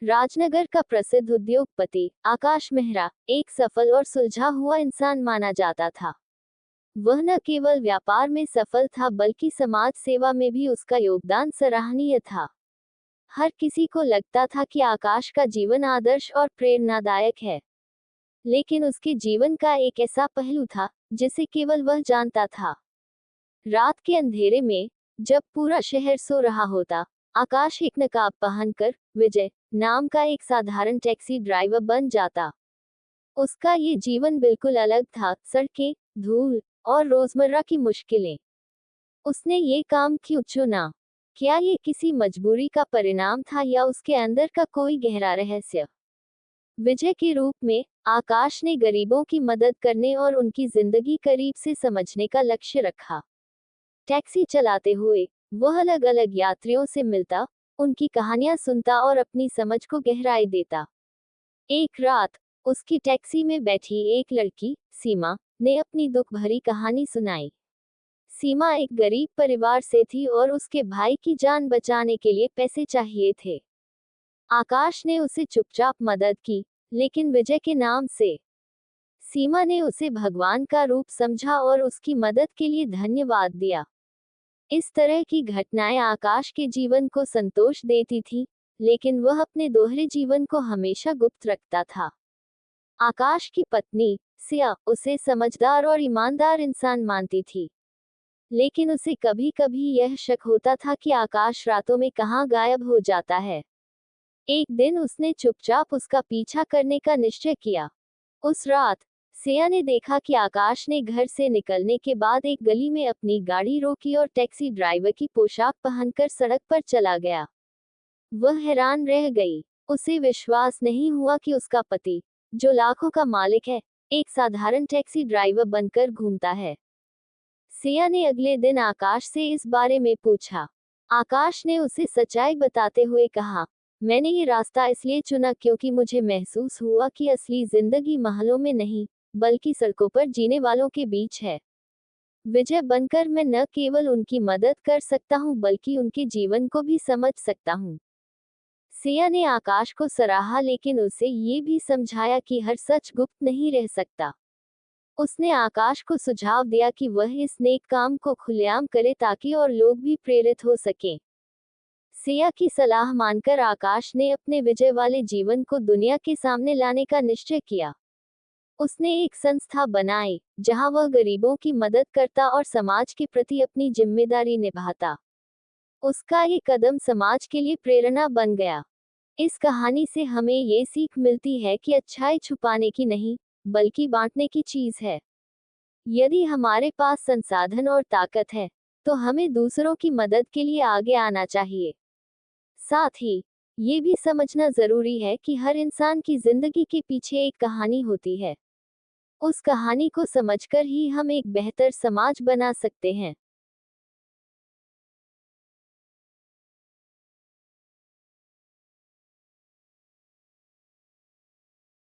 राजनगर का प्रसिद्ध उद्योगपति आकाश मेहरा एक सफल और सुलझा हुआ इंसान माना जाता था। वह न केवल व्यापार में सफल था बल्कि समाज सेवा में भी उसका योगदान सराहनीय था। हर किसी को लगता था कि आकाश का जीवन आदर्श और प्रेरणादायक है। लेकिन उसके जीवन का एक ऐसा पहलू था जिसे केवल वह जानता था। रात के अंधेरे में, जब पूरा शहर सो रहा होता, आकाश एक नकाब पहनकर विजय नाम का एक साधारण टैक्सी ड्राइवर बन जाता। उसका ये जीवन बिल्कुल अलग था, सड़कें, धूल और रोजमर्रा की मुश्किलें। उसने ये काम क्यों चुना? क्या ये किसी मजबूरी का परिणाम था या उसके अंदर का कोई गहरा रहस्य? विजय के रूप में आकाश ने गरीबों की मदद करने और उनकी जिंदगी करीब से समझने का लक्ष्य रखा। टैक्सी चलाते हुए वह अलग अलग यात्रियों से मिलता, उनकी कहानियां सुनता और अपनी समझ को गहराई देता। एक रात उसकी टैक्सी में बैठी एक लड़की, सीमा, ने अपनी दुख भरी कहानी सुनाई। सीमा एक गरीब परिवार से थी और उसके भाई की जान बचाने के लिए पैसे चाहिए थे। आकाश ने उसे चुपचाप मदद की, लेकिन विजय के नाम से। सीमा ने उसे भगवान का रूप समझा और उसकी मदद के लिए धन्यवाद दिया। इस तरह की घटनाएं आकाश के जीवन को संतोष देती थी, लेकिन वह अपने दोहरे जीवन को हमेशा गुप्त रखता था। आकाश की पत्नी सिया उसे समझदार और ईमानदार इंसान मानती थी, लेकिन उसे कभी कभी यह शक होता था कि आकाश रातों में कहाँ गायब हो जाता है। एक दिन उसने चुपचाप उसका पीछा करने का निश्चय किया। उस रात सिया ने देखा कि आकाश ने घर से निकलने के बाद एक गली में अपनी गाड़ी रोकी और टैक्सी ड्राइवर की पोशाक पहनकर सड़क पर चला गया। वह हैरान रह गई। उसे विश्वास नहीं हुआ कि उसका पति, जो लाखों का मालिक है, एक साधारण टैक्सी ड्राइवर बनकर घूमता है। सिया ने अगले दिन आकाश से इस बारे में पूछा। आकाश ने उसे सच्चाई बताते हुए कहा, मैंने ये रास्ता इसलिए चुना क्योंकि मुझे महसूस हुआ कि असली जिंदगी महलों में नहीं, बल्कि सड़कों पर जीने वालों के बीच है। विजय बनकर मैं न केवल उनकी मदद कर सकता हूँ बल्कि उनके जीवन को भी समझ सकता हूँ। सिया ने आकाश को सराहा, लेकिन उसे ये भी समझाया कि हर सच गुप्त नहीं रह सकता। उसने आकाश को सुझाव दिया कि वह इस नेक काम को खुलेआम करे ताकि और लोग भी प्रेरित हो सकें। सिया की सलाह मानकर आकाश ने अपने विजय वाले जीवन को दुनिया के सामने लाने का निश्चय किया। उसने एक संस्था बनाई जहां वह गरीबों की मदद करता और समाज के प्रति अपनी जिम्मेदारी निभाता। उसका ये कदम समाज के लिए प्रेरणा बन गया। इस कहानी से हमें ये सीख मिलती है कि अच्छाई छुपाने की नहीं, बल्कि बांटने की चीज है। यदि हमारे पास संसाधन और ताकत है, तो हमें दूसरों की मदद के लिए आगे आना चाहिए। साथ ही ये भी समझना जरूरी है कि हर इंसान की जिंदगी के पीछे एक कहानी होती है। उस कहानी को समझकर ही हम एक बेहतर समाज बना सकते हैं।